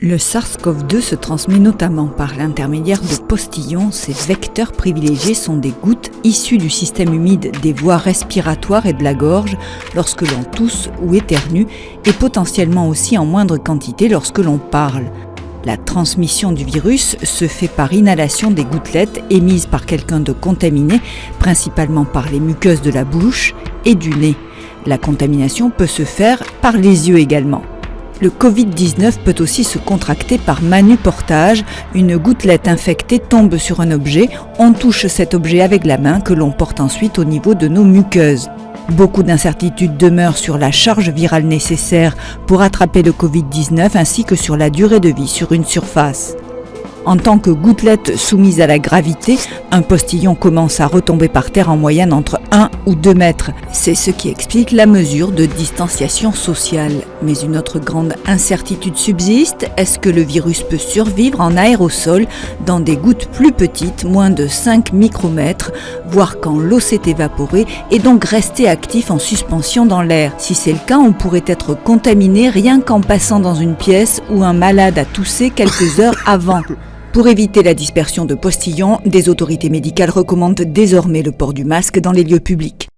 Le SARS-CoV-2 se transmet notamment par l'intermédiaire de postillons. Ces vecteurs privilégiés sont des gouttes issues du système humide des voies respiratoires et de la gorge lorsque l'on tousse ou éternue et potentiellement aussi en moindre quantité lorsque l'on parle. La transmission du virus se fait par inhalation des gouttelettes émises par quelqu'un de contaminé, principalement par les muqueuses de la bouche et du nez. La contamination peut se faire par les yeux également. Le Covid-19 peut aussi se contracter par manuportage. Une gouttelette infectée tombe sur un objet, on touche cet objet avec la main que l'on porte ensuite au niveau de nos muqueuses. Beaucoup d'incertitudes demeurent sur la charge virale nécessaire pour attraper le Covid-19 ainsi que sur la durée de vie sur une surface. En tant que gouttelette soumise à la gravité, un postillon commence à retomber par terre en moyenne entre 1 ou 2 mètres. C'est ce qui explique la mesure de distanciation sociale. Mais une autre grande incertitude subsiste, est-ce que le virus peut survivre en aérosol dans des gouttes plus petites, moins de 5 micromètres, voire quand l'eau s'est évaporée et donc rester actif en suspension dans l'air. Si c'est le cas, on pourrait être contaminé rien qu'en passant dans une pièce où un malade a toussé quelques heures avant. Pour éviter la dispersion de postillons, des autorités médicales recommandent désormais le port du masque dans les lieux publics.